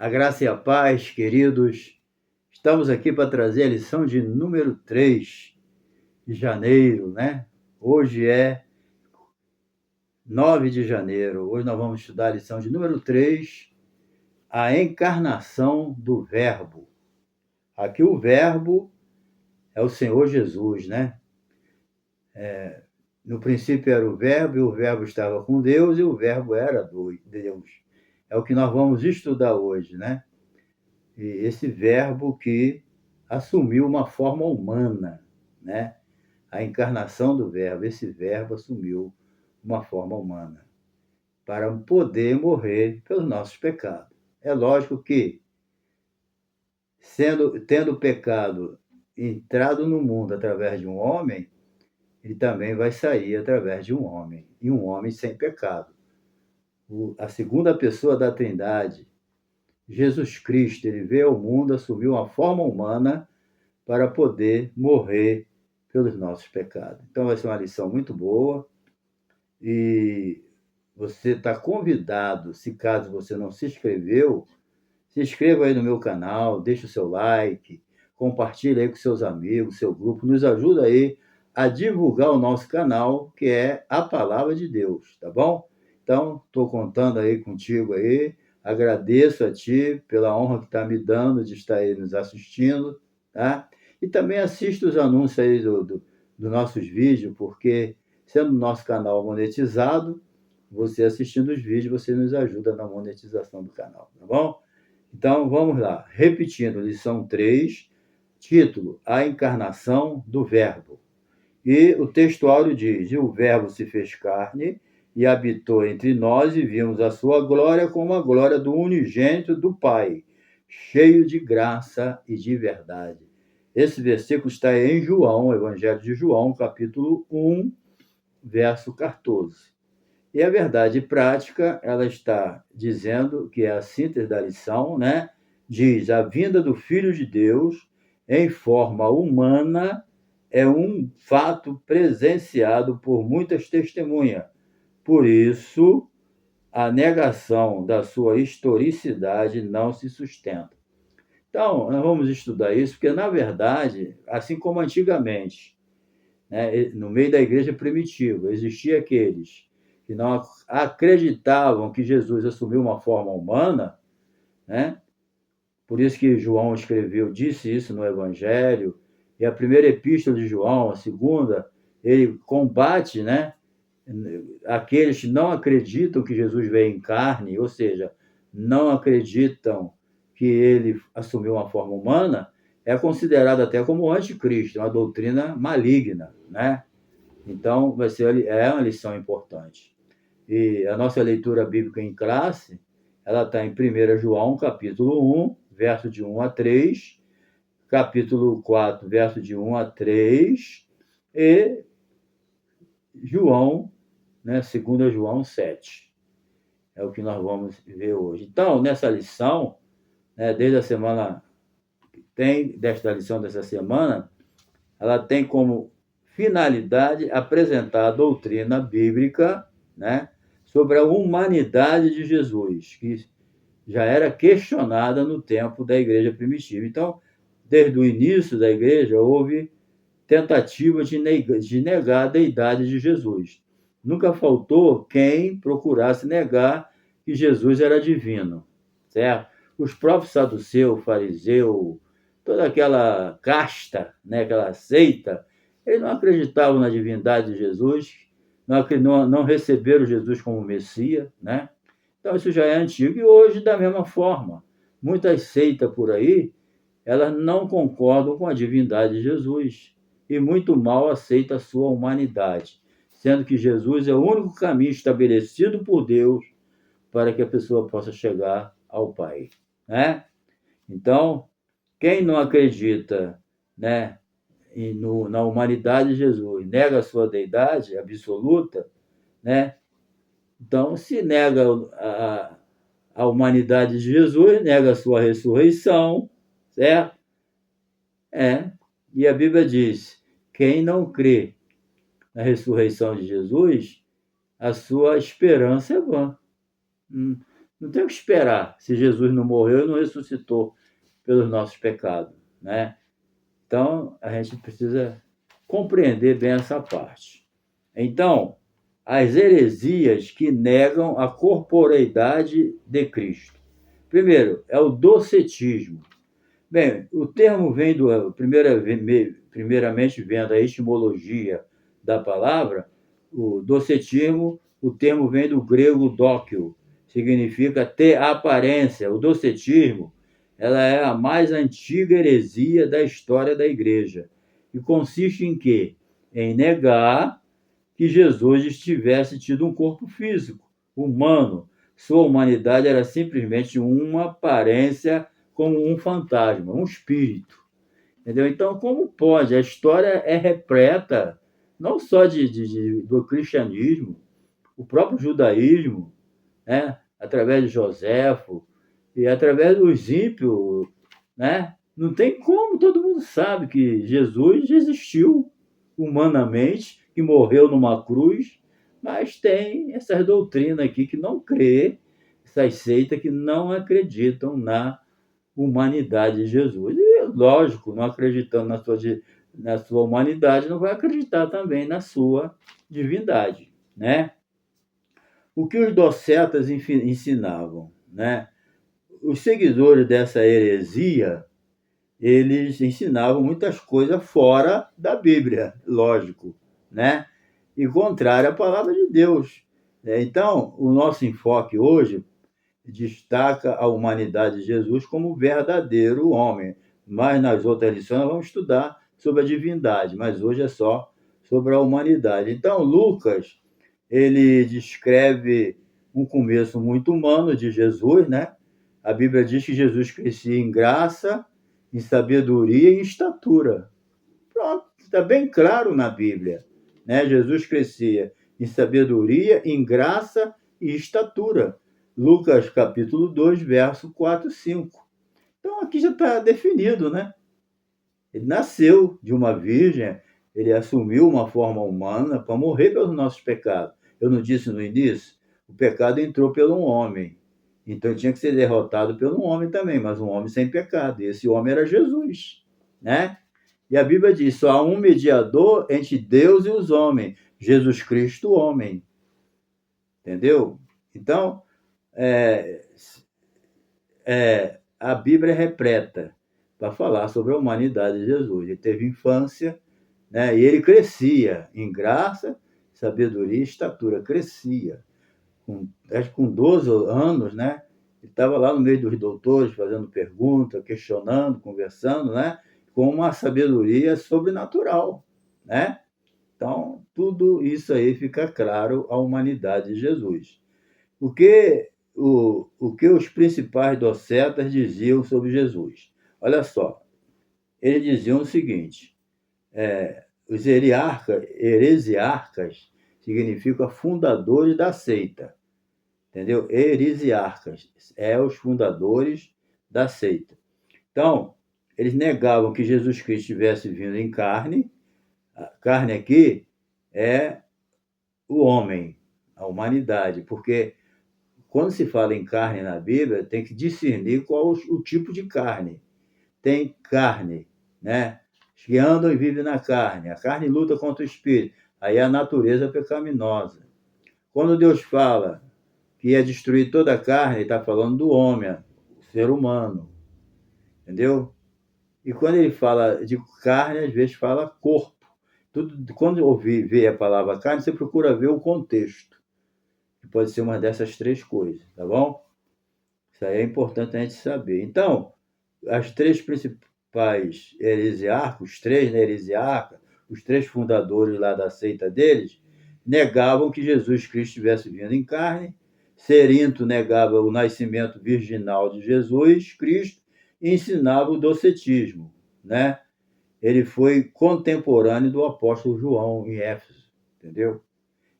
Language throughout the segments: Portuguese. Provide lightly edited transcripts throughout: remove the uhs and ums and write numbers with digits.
A graça e a paz, queridos. Estamos aqui para trazer a lição de número 3 de janeiro, né? Hoje é 9 de janeiro. Hoje nós vamos estudar a lição de número 3, a encarnação do Verbo. Aqui o Verbo é o Senhor Jesus, né? No princípio era o Verbo, e o Verbo estava com Deus, e o Verbo era Deus. É o que nós vamos estudar hoje, né? E esse Verbo que assumiu uma forma humana, né? A encarnação do Verbo, esse Verbo assumiu uma forma humana para poder morrer pelos nossos pecados. É lógico que, tendo o pecado entrado no mundo através de um homem, ele também vai sair através de um homem, e um homem sem pecado. A segunda pessoa da Trindade, Jesus Cristo, ele veio ao mundo, assumiu uma forma humana para poder morrer pelos nossos pecados. Então vai ser uma lição muito boa e você está convidado, se caso você não se inscreveu, se inscreva aí no meu canal, deixe o seu like, compartilhe aí com seus amigos, seu grupo, nos ajuda aí a divulgar o nosso canal, que é a Palavra de Deus, tá bom? Então, estou contando aí contigo aí, agradeço a ti pela honra que está me dando de estar aí nos assistindo, tá? E também assista os anúncios aí dos nossos vídeos, porque sendo o nosso canal monetizado, você assistindo os vídeos, você nos ajuda na monetização do canal, tá bom? Então, vamos lá. Repetindo, lição 3, título, A Encarnação do Verbo. E o textuário diz, e o Verbo se fez carne e habitou entre nós e vimos a sua glória como a glória do unigênito do Pai, cheio de graça e de verdade. Esse versículo está em João, Evangelho de João, capítulo 1, verso 14. E a verdade prática, ela está dizendo, que é a síntese da lição, né? Diz, a vinda do Filho de Deus em forma humana é um fato presenciado por muitas testemunhas. Por isso, a negação da sua historicidade não se sustenta. Então, nós vamos estudar isso, porque, na verdade, assim como antigamente, né, no meio da igreja primitiva, existiam aqueles que não acreditavam que Jesus assumiu uma forma humana, né? Por isso que João escreveu, disse isso no Evangelho, e a primeira epístola de João, a segunda, ele combate, né, aqueles que não acreditam que Jesus veio em carne, ou seja, não acreditam que ele assumiu uma forma humana, é considerado até como anticristo, uma doutrina maligna, né? Então, é uma lição importante. E a nossa leitura bíblica em classe, ela está em 1 João, capítulo 1, verso de 1 a 3, capítulo 4, verso de 1 a 3, e João, né, 2 João 7. É o que nós vamos ver hoje. Então, nessa lição, né, desde a semana, desta lição dessa semana, ela tem como finalidade apresentar a doutrina bíblica, né, sobre a humanidade de Jesus, que já era questionada no tempo da igreja primitiva. Então, desde o início da igreja, houve tentativa de negar a deidade de Jesus. Nunca faltou quem procurasse negar que Jesus era divino, certo? Os próprios saduceus, fariseus, toda aquela casta, né, aquela seita, eles não acreditavam na divindade de Jesus, não receberam Jesus como Messias, né? Então, isso já é antigo. E hoje, da mesma forma, muitas seitas por aí, elas não concordam com a divindade de Jesus e muito mal aceitam a sua humanidade, sendo que Jesus é o único caminho estabelecido por Deus para que a pessoa possa chegar ao Pai, né? Então, quem não acredita, né, na humanidade de Jesus, nega a sua deidade absoluta, né? Então, se nega a humanidade de Jesus, nega a sua ressurreição, certo? E a Bíblia diz, quem não crê na ressurreição de Jesus, a sua esperança é vã. Não tem o que esperar se Jesus não morreu e não ressuscitou pelos nossos pecados, né? Então, a gente precisa compreender bem essa parte. Então, as heresias que negam a corporeidade de Cristo. Primeiro, é o docetismo. Bem, o termo vem primeiramente vendo a etimologia da palavra, o docetismo, o termo vem do grego dóquio, significa ter aparência. O docetismo, ela é a mais antiga heresia da história da igreja e consiste em quê? Em negar que Jesus tivesse tido um corpo físico, humano. Sua humanidade era simplesmente uma aparência como um fantasma, um espírito. Entendeu? Então, como pode? A história é repleta não só do cristianismo, o próprio judaísmo, né? Através de Joséfo e através dos ímpios, né? Não tem como, todo mundo sabe que Jesus existiu humanamente, que morreu numa cruz, mas tem essas doutrinas aqui que não crê, essas seitas que não acreditam na humanidade de Jesus. E, lógico, não acreditando na sua humanidade, não vai acreditar também na sua divindade, né? O que os docetas ensinavam, né? Os seguidores dessa heresia, eles ensinavam muitas coisas fora da Bíblia, lógico, né? E contrário à palavra de Deus. Então, o nosso enfoque hoje destaca a humanidade de Jesus como verdadeiro homem, mas nas outras lições nós vamos estudar sobre a divindade, mas hoje é só sobre a humanidade. Então, Lucas, ele descreve um começo muito humano de Jesus, né? A Bíblia diz que Jesus crescia em graça, em sabedoria e em estatura. Pronto, está bem claro na Bíblia, né? Jesus crescia em sabedoria, em graça e estatura. Lucas capítulo 2, verso 4 e 5. Então aqui já está definido, né? Ele nasceu de uma virgem, ele assumiu uma forma humana para morrer pelos nossos pecados. Eu não disse no início? O pecado entrou pelo homem. Então ele tinha que ser derrotado pelo homem também, mas um homem sem pecado. E esse homem era Jesus, né? E a Bíblia diz: só há um mediador entre Deus e os homens, Jesus Cristo, homem. Entendeu? Então, é, a Bíblia é repleta para falar sobre a humanidade de Jesus. Ele teve infância, né? E ele crescia em graça, sabedoria e estatura. Crescia. Acho que com 12 anos, né? Ele estava lá no meio dos doutores, fazendo perguntas, questionando, conversando, né? Com uma sabedoria sobrenatural, né? Então, tudo isso aí fica claro à humanidade de Jesus. O que os principais docetas diziam sobre Jesus? Olha só, eles diziam o seguinte: os heresiarcas significam fundadores da seita, entendeu? Heresiarcas é os fundadores da seita. Então, eles negavam que Jesus Cristo tivesse vindo em carne. A carne aqui é o homem, a humanidade, porque quando se fala em carne na Bíblia, tem que discernir qual o tipo de carne. Tem carne, né? Os que andam e vivem na carne. A carne luta contra o espírito. Aí é a natureza pecaminosa. Quando Deus fala que ia destruir toda a carne, ele está falando do homem, o ser humano. Entendeu? E quando ele fala de carne, às vezes fala corpo. Quando ver a palavra carne, você procura ver o contexto, que pode ser uma dessas três coisas, tá bom? Isso aí é importante a gente saber. Então, as três principais heresiarcos, os três, né, heresiarcas, os três fundadores lá da seita deles, negavam que Jesus Cristo tivesse vindo em carne. Cerinto negava o nascimento virginal de Jesus Cristo e ensinava o docetismo, né? Ele foi contemporâneo do apóstolo João em Éfeso, entendeu?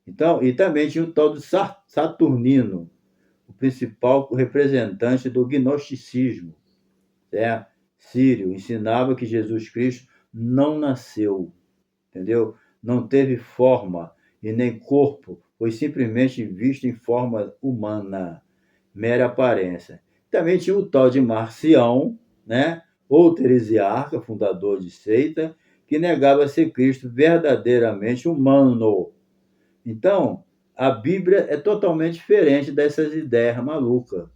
Então, e também tinha o tal de Saturnino, o principal representante do gnosticismo, certo? Sírio ensinava que Jesus Cristo não nasceu, entendeu? Não teve forma e nem corpo, foi simplesmente visto em forma humana. mera aparência. Também tinha o tal de Marcião, né? Outro heresiarca, fundador de seita, que negava ser Cristo verdadeiramente humano. Então, a Bíblia é totalmente diferente dessas ideias malucas,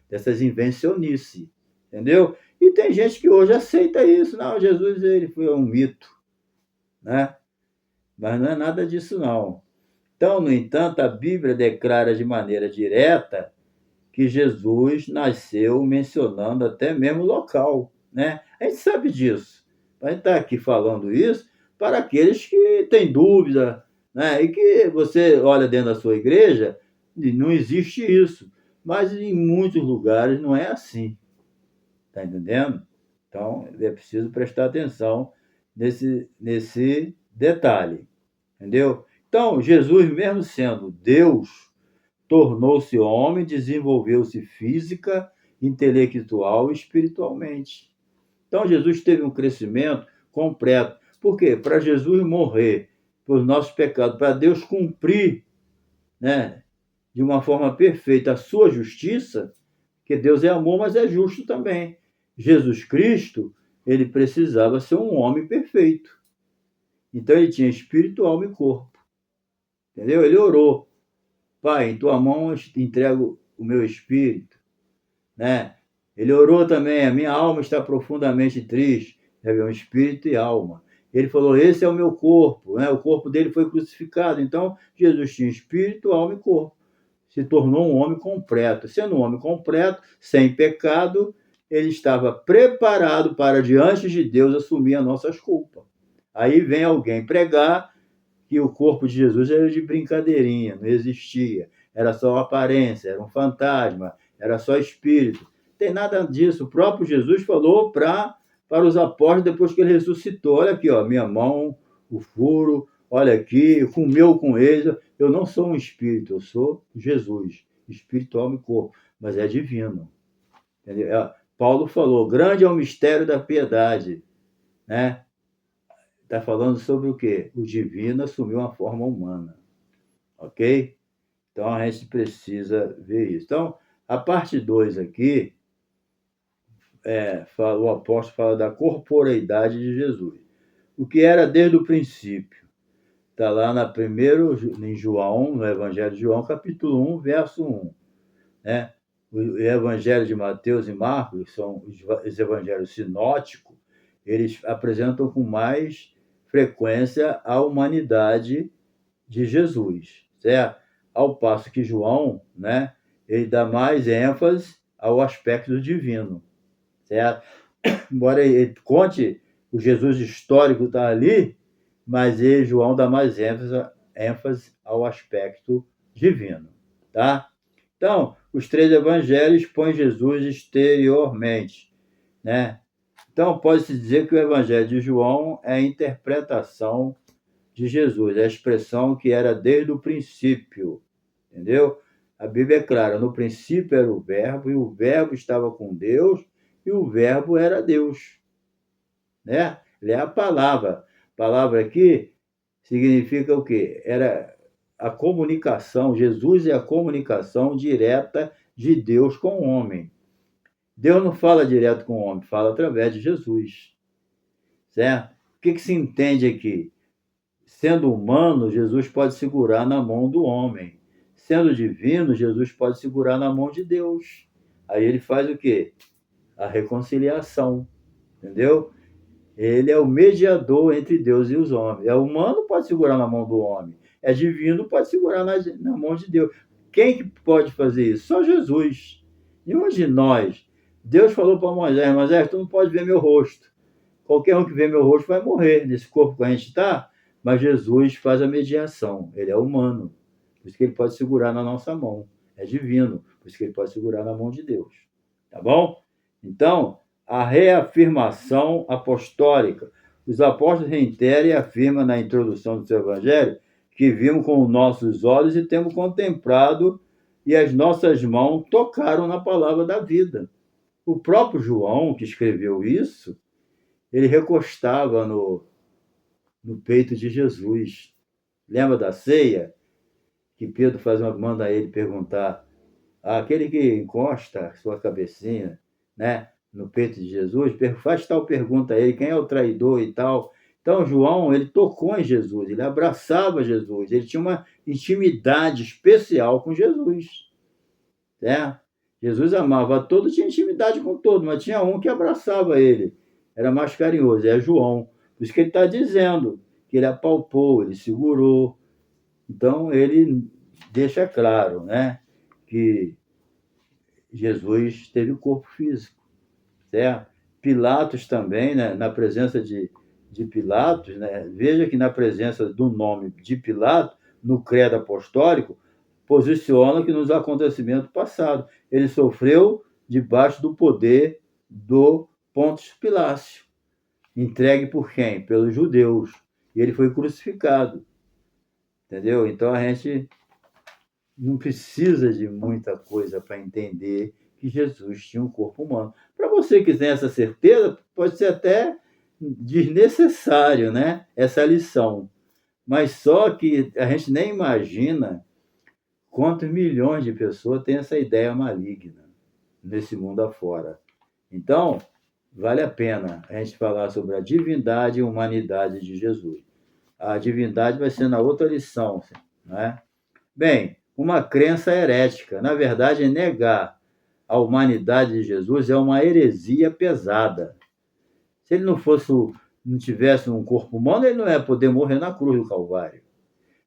dessas invencionices, entendeu? E tem gente que hoje aceita isso. Não, Jesus ele foi um mito, né? Mas não é nada disso, não. Então, no entanto, a Bíblia declara de maneira direta que Jesus nasceu mencionando até mesmo o local, né? A gente sabe disso. A gente está aqui falando isso para aqueles que têm dúvida, né? E que você olha dentro da sua igreja e não existe isso. Mas em muitos lugares não é assim. Está entendendo? Então, é preciso prestar atenção nesse detalhe. Entendeu? Então, Jesus, mesmo sendo Deus, tornou-se homem, desenvolveu-se física, intelectual e espiritualmente. Então, Jesus teve um crescimento completo. Por quê? Para Jesus morrer por nossos pecados, para Deus cumprir, né, de uma forma perfeita a sua justiça, que Deus é amor, mas é justo também. Jesus Cristo, ele precisava ser um homem perfeito. Então, ele tinha espírito, alma e corpo. Entendeu? Ele orou. Pai, em tua mão eu entrego o meu espírito, né? Ele orou também, a minha alma está profundamente triste, um espírito e alma. Ele falou, esse é o meu corpo, né? O corpo dele foi crucificado. Então, Jesus tinha espírito, alma e corpo. Se tornou um homem completo. Sendo um homem completo, sem pecado, ele estava preparado para, diante de Deus, assumir as nossas culpas. Aí vem alguém pregar que o corpo de Jesus era de brincadeirinha, não existia. Era só aparência, era um fantasma, era só espírito. Não tem nada disso. O próprio Jesus falou para os apóstolos depois que ele ressuscitou. Olha aqui, ó, minha mão, o furo, olha aqui, comeu com eles. Eu não sou um espírito, eu sou Jesus, espírito, alma e corpo, mas é divino. Entendeu? Paulo falou, grande é o mistério da piedade, né? Está falando sobre o quê? O divino assumiu uma forma humana, ok? Então, a gente precisa ver isso. Então, a parte 2 aqui, o apóstolo fala da corporeidade de Jesus. O que era desde o princípio. Está lá em João, no Evangelho de João, capítulo 1, verso 1. Né? O Evangelho de Mateus e Marcos, que são os evangelhos sinóticos, eles apresentam com mais frequência a humanidade de Jesus, certo? Ao passo que João, né, ele dá mais ênfase ao aspecto divino, certo? Embora ele conte o Jesus histórico está ali, mas João dá mais ênfase ao aspecto divino, tá? Então, os três evangelhos põem Jesus exteriormente, né? Então, pode-se dizer que o evangelho de João é a interpretação de Jesus, é a expressão que era desde o princípio, entendeu? A Bíblia é clara, no princípio era o verbo, e o verbo estava com Deus, e o verbo era Deus, né? Ele é a palavra. A palavra aqui significa o quê? Era a comunicação, Jesus é a comunicação direta de Deus com o homem. Deus não fala direto com o homem, fala através de Jesus, certo? O que se entende aqui? Sendo humano, Jesus pode segurar na mão do homem. Sendo divino, Jesus pode segurar na mão de Deus. Aí ele faz o quê? A reconciliação, entendeu? Ele é o mediador entre Deus e os homens. É humano, pode segurar na mão do homem. É divino, pode segurar na mão de Deus. Quem que pode fazer isso? Só Jesus. Nenhum de nós. Deus falou para Moisés, Moisés, tu não pode ver meu rosto. Qualquer um que vê meu rosto vai morrer nesse corpo que a gente está, mas Jesus faz a mediação. Ele é humano. Por isso que ele pode segurar na nossa mão. É divino. Por isso que ele pode segurar na mão de Deus. Tá bom? Então, a reafirmação apostólica. Os apóstolos reiteram e afirmam na introdução do seu evangelho que vimos com os nossos olhos e temos contemplado e as nossas mãos tocaram na palavra da vida. O próprio João, que escreveu isso, ele recostava no peito de Jesus. Lembra da ceia? Que Pedro manda ele perguntar aquele que encosta sua cabecinha, né, no peito de Jesus, faz tal pergunta a ele, quem é o traidor e tal. Então, João, ele tocou em Jesus, ele abraçava Jesus, ele tinha uma intimidade especial com Jesus, certo? Jesus amava a todos, tinha intimidade com todos, mas tinha um que abraçava ele, era mais carinhoso, é João. Por isso que ele está dizendo que ele apalpou, ele segurou. Então, ele deixa claro, né, que Jesus teve o corpo físico, certo? Pilatos também, né, na presença de Pilatos, né, veja que na presença do nome de Pilatos, no credo apostólico, posiciona que nos acontecimentos passados. Ele sofreu debaixo do poder do Pôncio Pilácio, entregue por quem? Pelos judeus. E ele foi crucificado. Entendeu? Então a gente não precisa de muita coisa para entender que Jesus tinha um corpo humano. Para você que tem essa certeza, pode ser até desnecessário, né, essa lição. Mas só que a gente nem imagina quantos milhões de pessoas têm essa ideia maligna nesse mundo afora. Então, vale a pena a gente falar sobre a divindade e humanidade de Jesus. A divindade vai ser na outra lição, né? Bem, uma crença herética. Na verdade, negar a humanidade de Jesus é uma heresia pesada. Se ele não tivesse um corpo humano, ele não ia poder morrer na cruz do Calvário.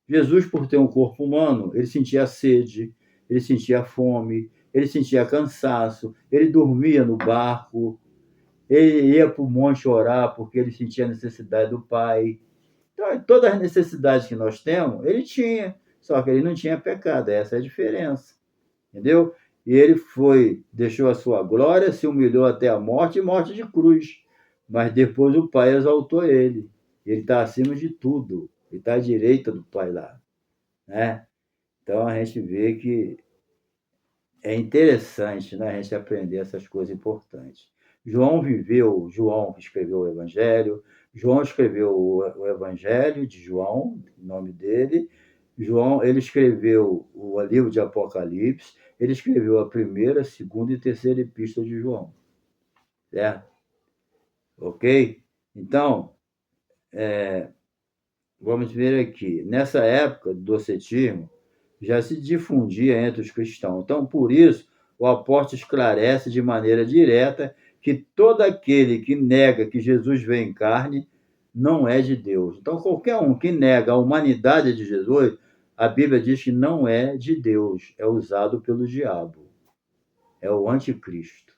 Jesus, por ter um corpo humano, ele sentia sede, ele sentia fome, ele sentia cansaço, ele dormia no barco, ele ia para o monte orar porque ele sentia a necessidade do Pai. Então, todas as necessidades que nós temos, ele tinha, só que ele não tinha pecado, essa é a diferença, entendeu? E ele deixou a sua glória, se humilhou até a morte e morte de cruz, mas depois o Pai exaltou ele. Ele está acima de tudo, ele está à direita do Pai lá, né? Então a gente vê que é interessante, né, a gente aprender essas coisas importantes. João escreveu o Evangelho, João escreveu o Evangelho de João, o nome dele. João, ele escreveu o livro de Apocalipse, ele escreveu a primeira, segunda e terceira epístola de João, certo? Ok? Então, vamos ver aqui. Nessa época do docetismo, já se difundia entre os cristãos. Então, por isso, o apóstolo esclarece de maneira direta que todo aquele que nega que Jesus veio em carne não é de Deus. Então, qualquer um que nega a humanidade de Jesus, a Bíblia diz que não é de Deus, é usado pelo diabo. É o anticristo,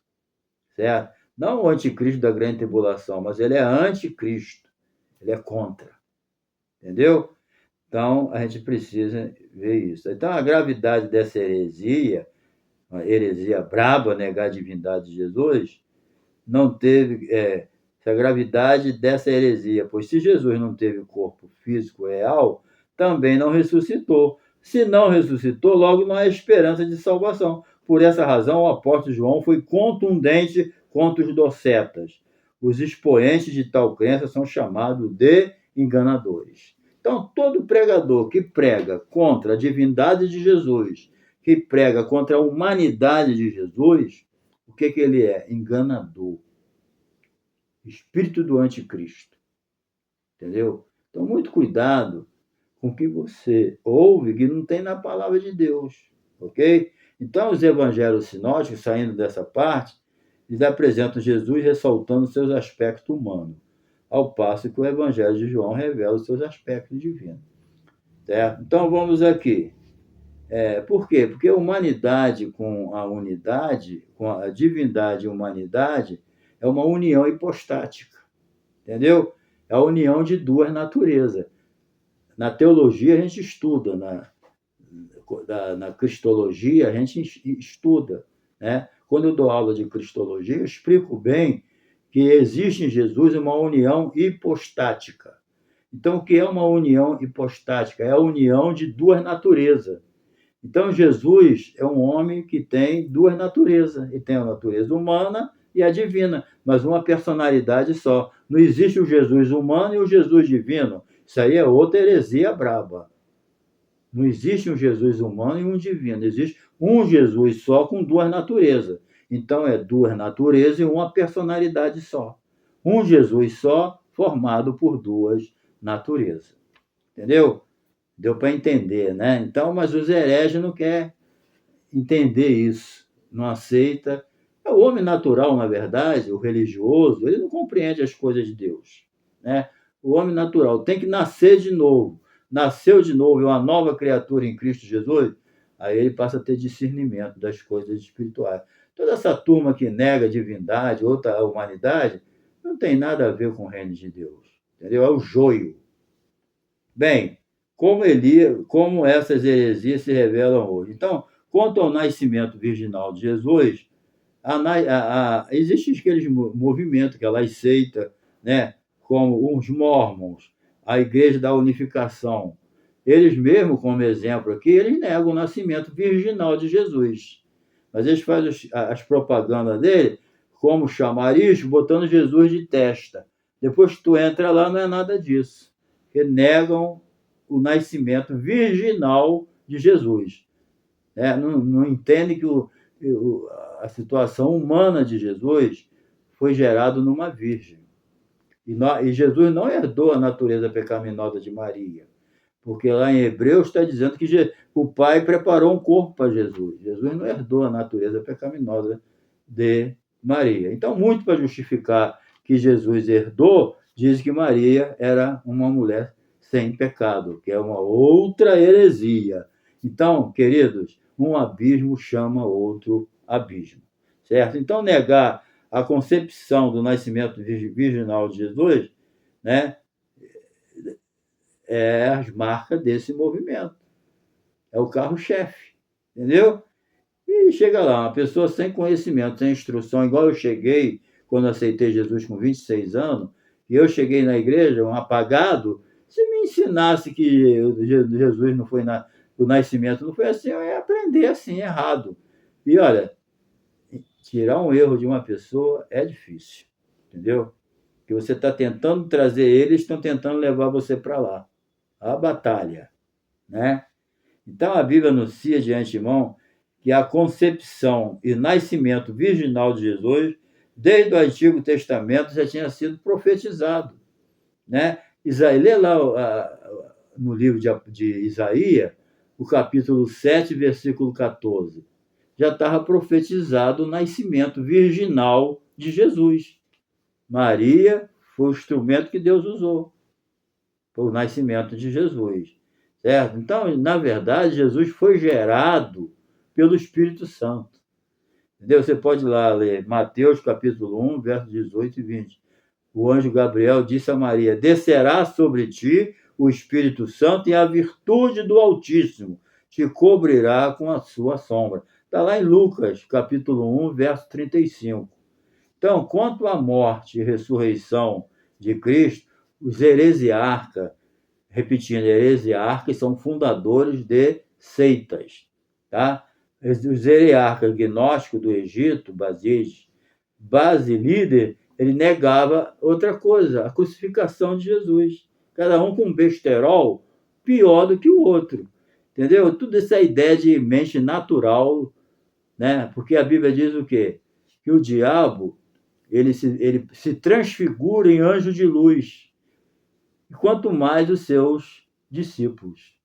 certo? Não o anticristo da grande tribulação, mas ele é anticristo, ele é contra, entendeu? Então, a gente precisa ver isso. Então, a gravidade dessa heresia, uma heresia braba, negar a divindade de Jesus, não teve a gravidade dessa heresia, pois se Jesus não teve corpo físico real, também não ressuscitou. Se não ressuscitou, logo não há esperança de salvação. Por essa razão, o apóstolo João foi contundente contra os docetas. Os expoentes de tal crença são chamados de enganadores. Então, todo pregador que prega contra a divindade de Jesus, que prega contra a humanidade de Jesus, o que ele é? Enganador. Espírito do anticristo. Entendeu? Então, muito cuidado com o que você ouve que não tem na palavra de Deus. Ok? Então, os evangelhos sinóticos, saindo dessa parte, eles apresentam Jesus ressaltando seus aspectos humanos, ao passo que o evangelho de João revela os seus aspectos divinos. Certo? Então, vamos aqui. Por quê? Porque a humanidade com a unidade, com a divindade e humanidade, é uma união hipostática. Entendeu? É a união de duas naturezas. Na teologia, a gente estuda, na cristologia, a gente estuda. Né? Quando eu dou aula de cristologia, eu explico bem que existe em Jesus uma união hipostática. Então, o que é uma união hipostática? É a união de duas naturezas. Então, Jesus é um homem que tem duas naturezas. Ele tem a natureza humana e a divina, mas uma personalidade só. Não existe o Jesus humano e o Jesus divino. Isso aí é outra heresia braba. Não existe um Jesus humano e um divino. Existe um Jesus só com duas naturezas. Então, é duas naturezas e uma personalidade só. Um Jesus só formado por duas naturezas. Entendeu? Deu para entender, né? Então, mas os hereges não querem entender isso, não aceita. O homem natural, na verdade, o religioso, ele não compreende as coisas de Deus, né? O homem natural tem que nascer de novo. Nasceu de novo, é uma nova criatura em Cristo Jesus, aí ele passa a ter discernimento das coisas espirituais. Toda essa turma que nega a divindade, outra a humanidade, não tem nada a ver com o reino de Deus, entendeu? É o joio. Bem, como essas heresias se revelam hoje. Então, quanto ao nascimento virginal de Jesus, existe aqueles movimentos, aquelas seitas, né, como os mormons, a Igreja da Unificação. Eles mesmos, como exemplo aqui, eles negam o nascimento virginal de Jesus. Mas eles fazem as propagandas dele como chamariz, botando Jesus de testa. Depois que tu entra lá, não é nada disso. Porque negam o nascimento virginal de Jesus. Não entendem que a situação humana de Jesus foi gerada numa virgem. E Jesus não herdou a natureza pecaminosa de Maria, porque lá em Hebreus está dizendo que o Pai preparou um corpo para Jesus. Jesus não herdou a natureza pecaminosa de Maria. Então, muito para justificar que Jesus herdou, diz que Maria era uma mulher sem pecado, que é uma outra heresia. Então, queridos, um abismo chama outro abismo, certo? Então, negar a concepção do nascimento virginal de Jesus, né, é as marcas desse movimento. É o carro-chefe, entendeu? E chega lá, uma pessoa sem conhecimento, sem instrução, igual eu cheguei quando aceitei Jesus com 26 anos, e eu cheguei na igreja, um apagado, se me ensinasse que Jesus não foi o nascimento não foi assim, eu ia aprender assim, errado. E olha, tirar um erro de uma pessoa é difícil, entendeu? Porque você está tentando trazer eles, estão tentando levar você para lá. A batalha, né? Então a Bíblia anuncia de antemão que a concepção e nascimento virginal de Jesus, desde o Antigo Testamento, já tinha sido profetizado, né? Lê lá no livro de Isaías, o capítulo 7, versículo 14. Já estava profetizado o nascimento virginal de Jesus. Maria foi o instrumento que Deus usou para o nascimento de Jesus, certo? Então, na verdade, Jesus foi gerado pelo Espírito Santo. Entendeu? Você pode ir lá ler Mateus capítulo 1, versos 18 e 20. O anjo Gabriel disse a Maria: descerá sobre ti o Espírito Santo e a virtude do Altíssimo te cobrirá com a sua sombra. Está lá em Lucas, capítulo 1, verso 35. Então, quanto à morte e ressurreição de Cristo, os heresiarcas, repetindo, heresiarcas são fundadores de seitas, tá? Os heresiarcas gnósticos do Egito, Basilíder, ele negava outra coisa, a crucificação de Jesus. Cada um com um besterol pior do que o outro, entendeu? Tudo essa ideia de mente natural, né? Porque a Bíblia diz o quê? Que o diabo ele se transfigura em anjo de luz, e quanto mais os seus discípulos.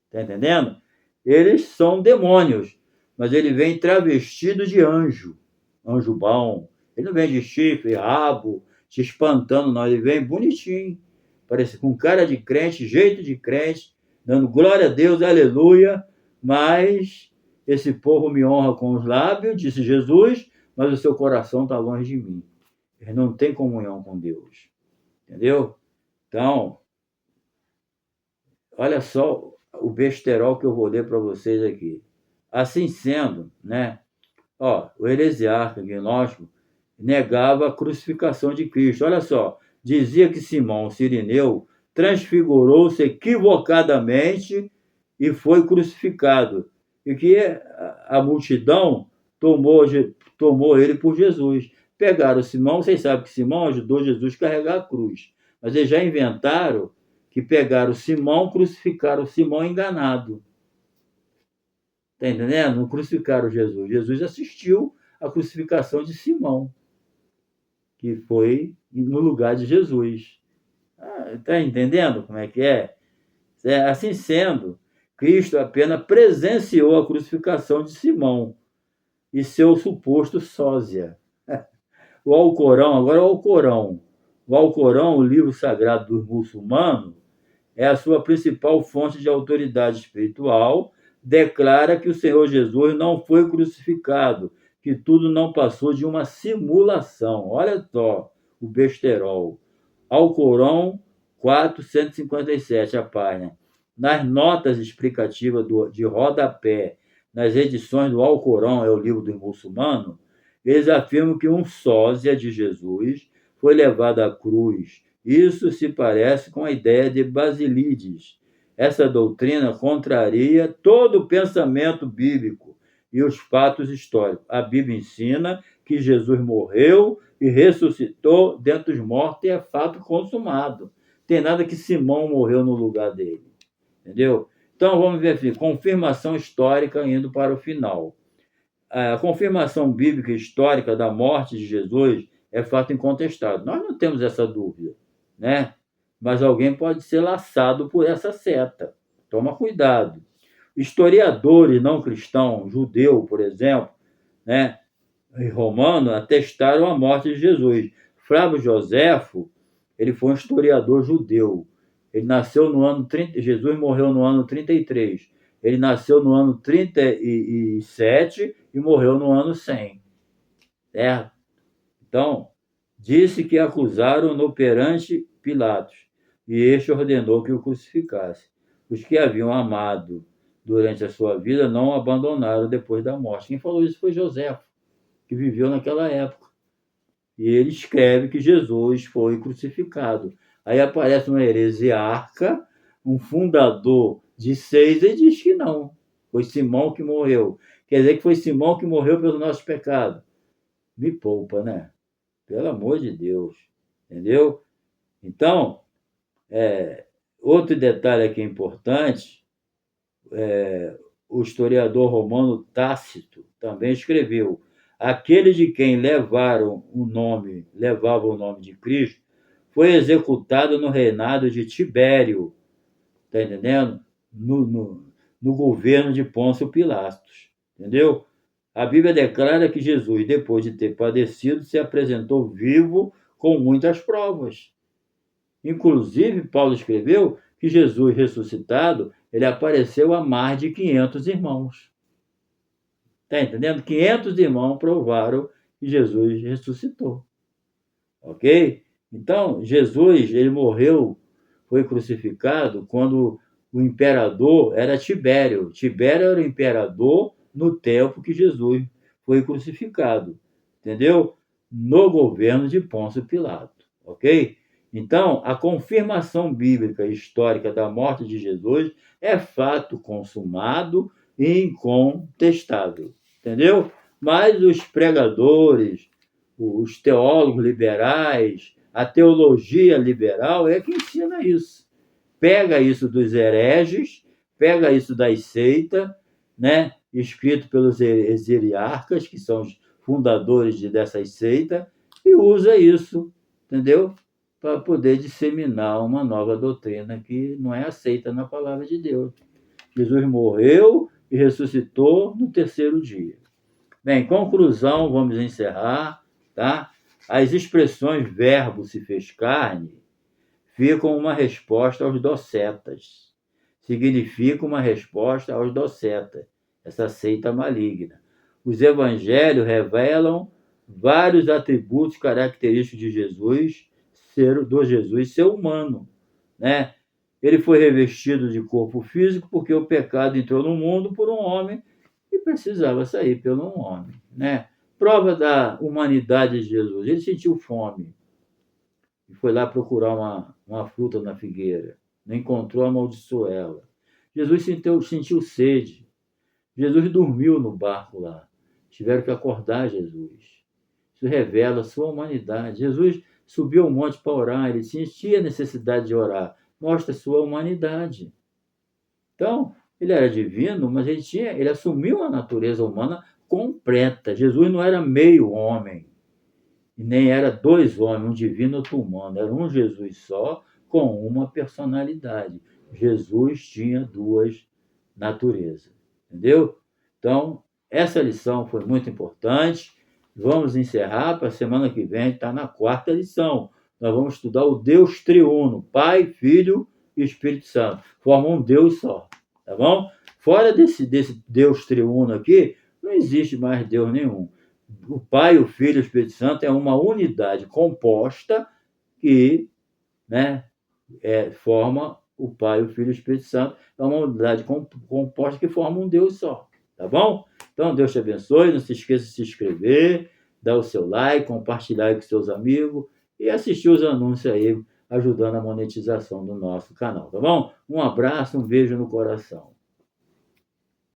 Está entendendo? Eles são demônios, mas ele vem travestido de anjo, anjo bom. Ele não vem de chifre, rabo, te espantando, não. Ele vem bonitinho, parece com cara de crente, jeito de crente, dando glória a Deus, aleluia, mas esse povo me honra com os lábios, disse Jesus, mas o seu coração está longe de mim. Ele não tem comunhão com Deus. Entendeu? Então, olha só o besterol que eu vou ler para vocês aqui. Assim sendo, né? O heresiarca gnóstico negava a crucificação de Cristo. Olha só, dizia que Simão Cirineu transfigurou-se equivocadamente e foi crucificado, e que a multidão tomou ele por Jesus. Pegaram Simão, vocês sabem que Simão ajudou Jesus a carregar a cruz, mas eles já inventaram que pegaram Simão, crucificaram Simão enganado. Está entendendo? Não crucificaram Jesus. Jesus assistiu à crucificação de Simão, que foi no lugar de Jesus. Está entendendo como é que é? Assim sendo, Cristo apenas presenciou a crucificação de Simão e seu suposto sósia. O Alcorão, agora o Alcorão. O Alcorão, o livro sagrado dos muçulmanos, é a sua principal fonte de autoridade espiritual, declara que o Senhor Jesus não foi crucificado, que tudo não passou de uma simulação. Olha só o besterol. Alcorão 457, a página. Nas notas explicativas de rodapé, nas edições do Alcorão, é o livro do muçulmano, eles afirmam que um sósia de Jesus foi levado à cruz. Isso se parece com a ideia de Basílides. Essa doutrina contraria todo o pensamento bíblico e os fatos históricos. A Bíblia ensina que Jesus morreu e ressuscitou dentre os mortos e é fato consumado. Tem nada que Simão morreu no lugar dele. Entendeu? Então vamos ver aqui, confirmação histórica indo para o final. A confirmação bíblica histórica da morte de Jesus é fato incontestável. Nós não temos essa dúvida, né? Mas alguém pode ser laçado por essa seta. Toma cuidado. Historiadores não cristãos, judeu, por exemplo, né, e romano, atestaram a morte de Jesus. Flávio Joséfo, ele foi um historiador judeu. Ele nasceu no ano 30, Jesus morreu no ano 33. Ele nasceu no ano 37 e morreu no ano 100. Certo? Então, disse que acusaram-no perante Pilatos, e este ordenou que o crucificasse. Os que haviam amado durante a sua vida não o abandonaram depois da morte. Quem falou isso foi Joséfo, que viveu naquela época. E ele escreve que Jesus foi crucificado. Aí aparece um heresiarca, um fundador de seis, e diz que não. Foi Simão que morreu. Quer dizer que foi Simão que morreu pelo nosso pecado. Me poupa, né? Pelo amor de Deus. Entendeu? Então, outro detalhe aqui importante, o historiador romano Tácito também escreveu: aquele de quem levava o nome de Cristo foi executado no reinado de Tibério, tá entendendo? No governo de Pôncio Pilatos, entendeu? A Bíblia declara que Jesus, depois de ter padecido, se apresentou vivo com muitas provas. Inclusive, Paulo escreveu que Jesus ressuscitado, ele apareceu a mais de 500 irmãos. Está entendendo? 500 irmãos provaram que Jesus ressuscitou. Ok? Então, Jesus, ele morreu, foi crucificado quando o imperador era Tibério. Tibério era o imperador no tempo que Jesus foi crucificado. Entendeu? No governo de Pôncio Pilato. Ok? Então, a confirmação bíblica e histórica da morte de Jesus é fato consumado e incontestável. Entendeu? Mas os pregadores, os teólogos liberais, a teologia liberal é que ensina isso. Pega isso dos hereges, pega isso das seitas, né, escrito pelos heresiarcas, que são os fundadores dessas seitas, e usa isso, entendeu? Para poder disseminar uma nova doutrina que não é aceita na palavra de Deus. Jesus morreu e ressuscitou no terceiro dia. Bem, conclusão, vamos encerrar, tá? As expressões verbo se fez carne ficam uma resposta aos docetas. Significa uma resposta aos docetas, essa seita maligna. Os evangelhos revelam vários atributos característicos de Jesus, ser humano, né? Ele foi revestido de corpo físico porque o pecado entrou no mundo por um homem e precisava sair pelo um homem, né? Prova da humanidade de Jesus. Ele sentiu fome e foi lá procurar uma fruta na figueira. Não encontrou, amaldiçoou ela. Jesus sentiu sede. Jesus dormiu no barco lá. Tiveram que acordar Jesus. Isso revela a sua humanidade. Jesus subiu ao monte para orar, ele sentia necessidade de orar. Mostra a sua humanidade. Então, Ele era divino, mas ele assumiu a natureza humana completa. Jesus não era meio homem, e nem era dois homens, um divino e outro humano. Era um Jesus só, com uma personalidade. Jesus tinha duas naturezas. Entendeu? Então, essa lição foi muito importante. Vamos encerrar para a semana que vem, está na quarta lição. Nós vamos estudar o Deus triuno, Pai, Filho e Espírito Santo. Formam um Deus só, tá bom? Fora desse Deus triuno aqui, não existe mais Deus nenhum. O Pai, o Filho e o Espírito Santo é uma unidade composta que, né, forma o Pai, o Filho e o Espírito Santo. É uma unidade composta que forma um Deus só. Tá bom? Então, Deus te abençoe. Não se esqueça de se inscrever, dar o seu like, compartilhar aí com seus amigos e assistir os anúncios aí, ajudando a monetização do nosso canal. Tá bom? Um abraço, um beijo no coração.